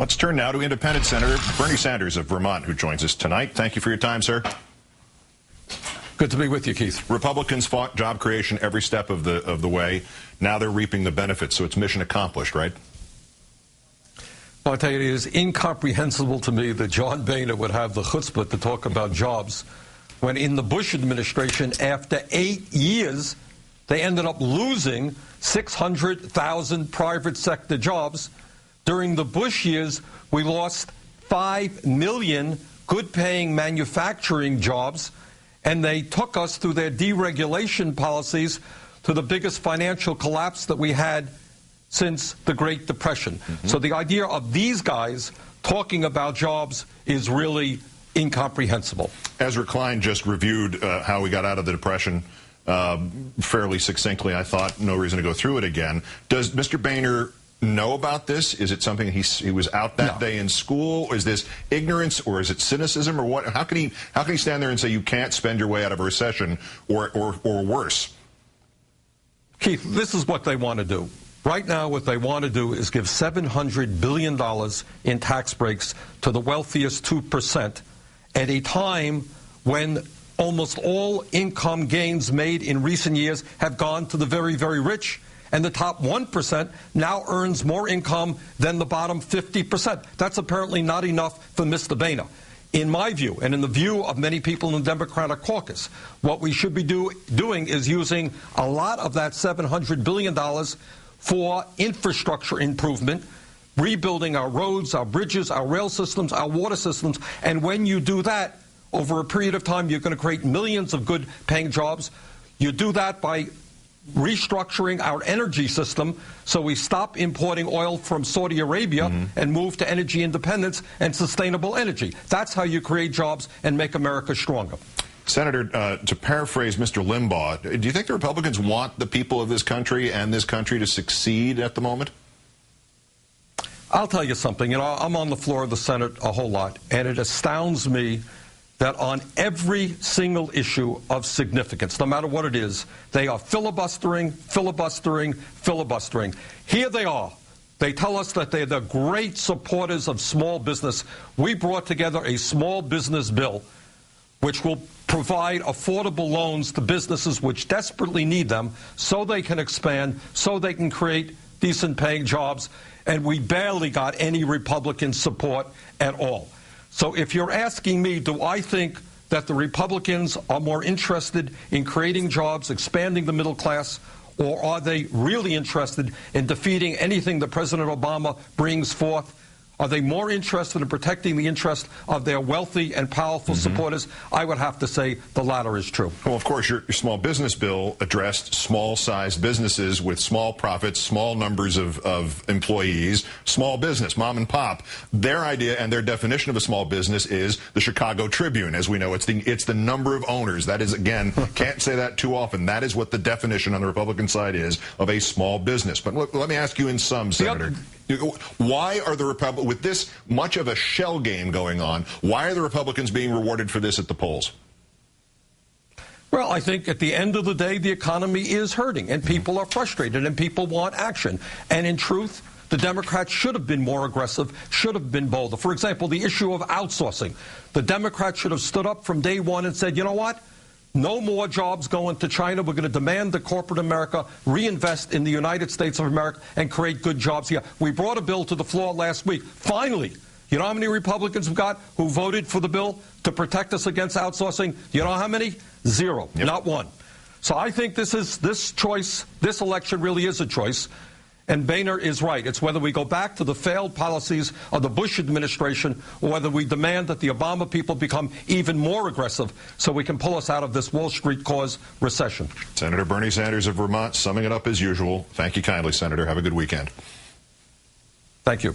Let's turn now to Independent Senator Bernie Sanders of Vermont, who joins us tonight. Thank you for your time, sir. Good to be with you, Keith. Republicans fought job creation every step of the way. Now they're reaping the benefits, so it's mission accomplished, right? Well, I tell you, it is incomprehensible to me that John Boehner would have the chutzpah to talk about jobs when in the Bush administration, after 8 years, they ended up losing 600,000 private sector jobs. During the Bush years, we lost 5 million good-paying manufacturing jobs, and they took us through their deregulation policies to the biggest financial collapse that we had since the Great Depression. So the idea of these guys talking about jobs is really incomprehensible. Ezra Klein just reviewed how we got out of the Depression fairly succinctly. I thought no reason to go through it again. Does Mr. Boehner know about this? Is it something he was out that day in school? Or is this ignorance, or is it cynicism, or what? How can he stand there and say you can't spend your way out of a recession, or worse? Keith, this is what they want to do. Right now, what they want to do is give $700 billion in tax breaks to the wealthiest 2% at a time when almost all income gains made in recent years have gone to the very, very rich, and the top 1% now earns more income than the bottom 50%. That's apparently not enough for Mr. Boehner. In my view, and in the view of many people in the Democratic caucus, what we should be doing is using a lot of that $700 billion for infrastructure improvement, rebuilding our roads, our bridges, our rail systems, our water systems. And when you do that, over a period of time, you're going to create millions of good-paying jobs. You do that by restructuring our energy system so we stop importing oil from Saudi Arabia and move to energy independence and sustainable energy. That's how you create jobs and make America stronger. Senator, to paraphrase Mr. Limbaugh, do you think the Republicans want the people of this country and this country to succeed at the moment? I'll tell you something. You know, I'm on the floor of the Senate a whole lot, and it astounds me that on every single issue of significance, no matter what it is, they are filibustering, filibustering, filibustering. Here they are. They tell us that they're the great supporters of small business. We brought together a small business bill which will provide affordable loans to businesses which desperately need them so they can expand, so they can create decent paying jobs, and we barely got any Republican support at all. So if you're asking me, do I think that the Republicans are more interested in creating jobs, expanding the middle class, or are they really interested in defeating anything that President Obama brings forth? Are they more interested in protecting the interest of their wealthy and powerful supporters? I would have to say the latter is true. Well, of course, your small business bill addressed small-sized businesses with small profits, small numbers of employees, small business, mom and pop. Their idea and their definition of a small business is the Chicago Tribune. As we know, it's the number of owners. That is, again, can't say that too often. That is what the definition on the Republican side is of a small business. But look, let me ask you in sum, Senator. Why are the Republicans, with this much of a shell game going on, why are the Republicans being rewarded for this at the polls? Well, I think at the end of the day, the economy is hurting, and people are frustrated, and people want action. And in truth, the Democrats should have been more aggressive, should have been bolder. For example, the issue of outsourcing. The Democrats should have stood up from day one and said, you know what? No more jobs going to China. We're going to demand that corporate America reinvest in the United States of America and create good jobs here. We brought a bill to the floor last week. Finally, you know how many Republicans we've got who voted for the bill to protect us against outsourcing? You know how many? Zero. Yep. Not one. So I think this election really is a choice. And Boehner is right. It's whether we go back to the failed policies of the Bush administration or whether we demand that the Obama people become even more aggressive so we can pull us out of this Wall Street-caused recession. Senator Bernie Sanders of Vermont, summing it up as usual. Thank you kindly, Senator. Have a good weekend. Thank you.